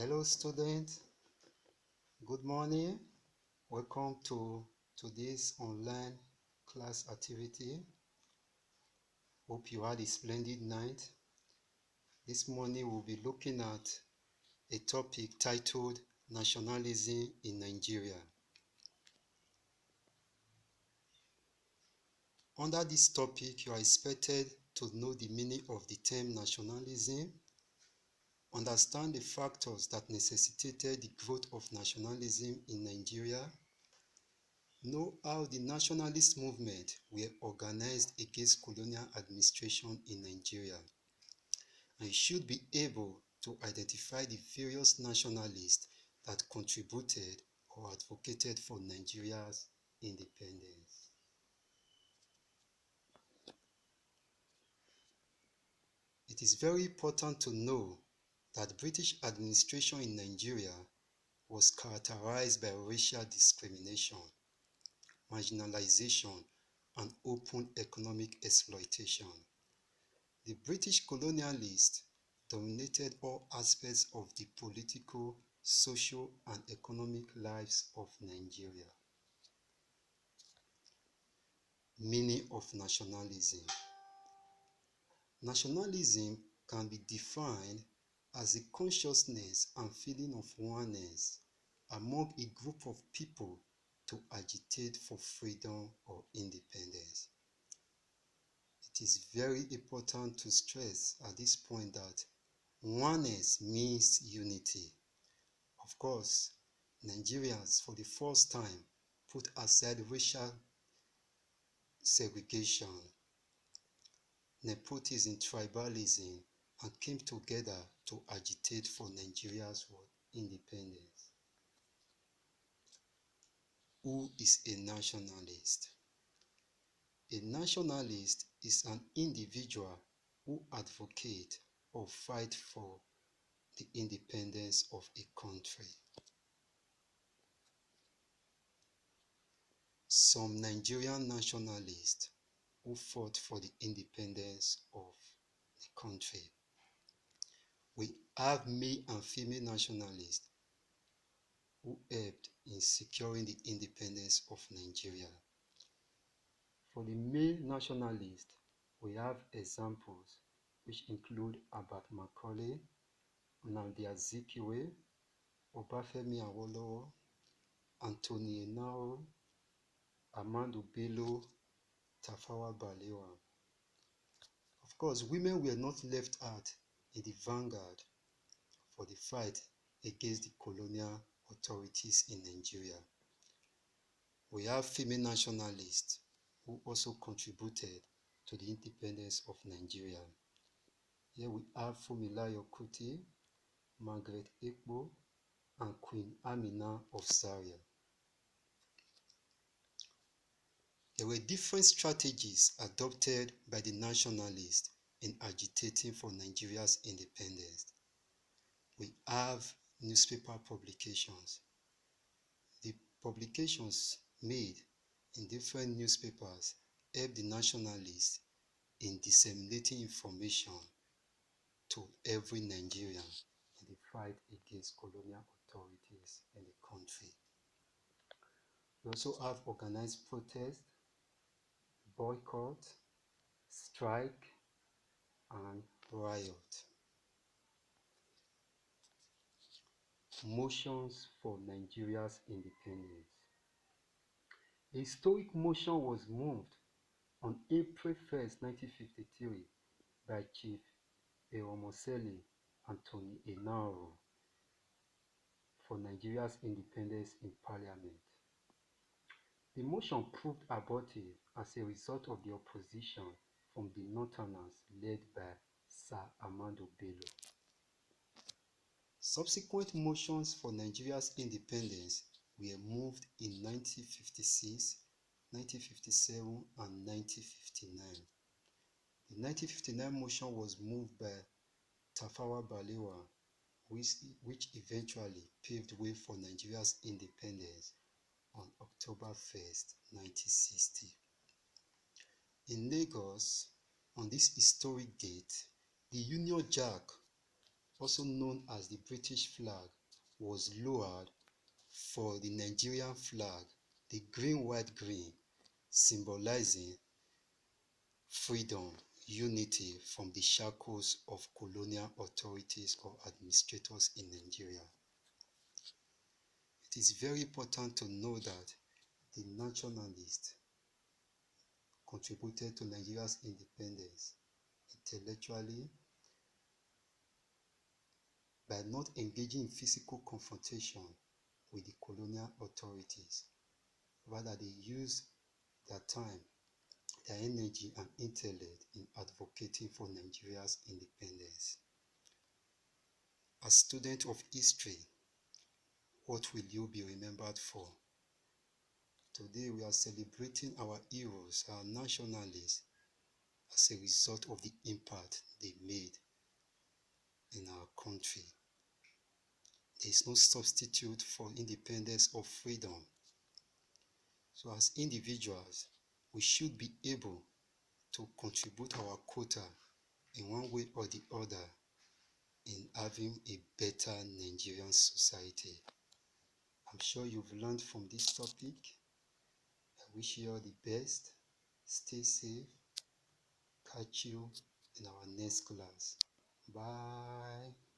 Hello students, good morning. Welcome to today's online class activity. Hope you had a splendid night. This morning we'll be looking at a topic titled Nationalism in Nigeria. Under this topic, you are expected to know the meaning of the term nationalism, understand the factors that necessitated the growth of nationalism in Nigeria, know how the nationalist movement were organized against colonial administration in Nigeria, and you should be able to identify the various nationalists that contributed or advocated for Nigeria's independence. It is very important to know that British administration in Nigeria was characterized by racial discrimination, marginalization, and open economic exploitation. The British colonialists dominated all aspects of the political, social, and economic lives of Nigeria. Meaning of nationalism. Nationalism can be defined as a consciousness and feeling of oneness among a group of people to agitate for freedom or independence. It is very important to stress at this point that oneness means unity. Of course, Nigerians for the first time put aside racial segregation, nepotism, tribalism, and came together to agitate for Nigeria's independence. Who is a nationalist? A nationalist is an individual who advocates or fights for the independence of a country. Some Nigerian nationalists who fought for the independence of the country. We have male and female nationalists who helped in securing the independence of Nigeria. For the male nationalists, we have examples which include Abat Macaulay, Nnamdi Azikiwe, Obafemi Awolowo, Anthony Enao, Ahmadu Bello, Tafawa Balewa. Of course, women were not left out in the vanguard for the fight against the colonial authorities in Nigeria. We have female nationalists who also contributed to the independence of Nigeria. Here we have Fumilayo Kuti, Margaret Ekpo, and Queen Amina of Zaria. There were different strategies adopted by the nationalists in agitating for Nigeria's independence. We have newspaper publications. The publications made in different newspapers helped the nationalists in disseminating information to every Nigerian in the fight against colonial authorities in the country. We also have organized protest, boycott, strike, and riot. Motions for Nigeria's independence. A historic motion was moved on April 1st, 1953 by Chief Eromoseli Anthony Enao for Nigeria's independence in Parliament. The motion proved abortive as a result of the opposition from the Northerners led by Sir Ahmadu Bello. Subsequent motions for Nigeria's independence were moved in 1956, 1957, and 1959. The 1959 motion was moved by Tafawa Balewa, which eventually paved way for Nigeria's independence on October 1st, 1960. In Lagos, on this historic date, the Union Jack also known as the British flag, was lowered for the Nigerian flag, the green, white, green, symbolizing freedom, unity from the shackles of colonial authorities or administrators in Nigeria. It is very important to know that the nationalists contributed to Nigeria's independence intellectually by not engaging in physical confrontation with the colonial authorities. Rather, they used their time, their energy, and intellect in advocating for Nigeria's independence. As students of history, what will you be remembered for? Today, we are celebrating our heroes, our nationalists, as a result of the impact they made in our country. There is no substitute for independence or freedom. So as individuals, we should be able to contribute our quota in one way or the other in having a better Nigerian society. I'm sure you've learned from this topic. I wish you all the best. Stay safe. Catch you in our next class. Bye.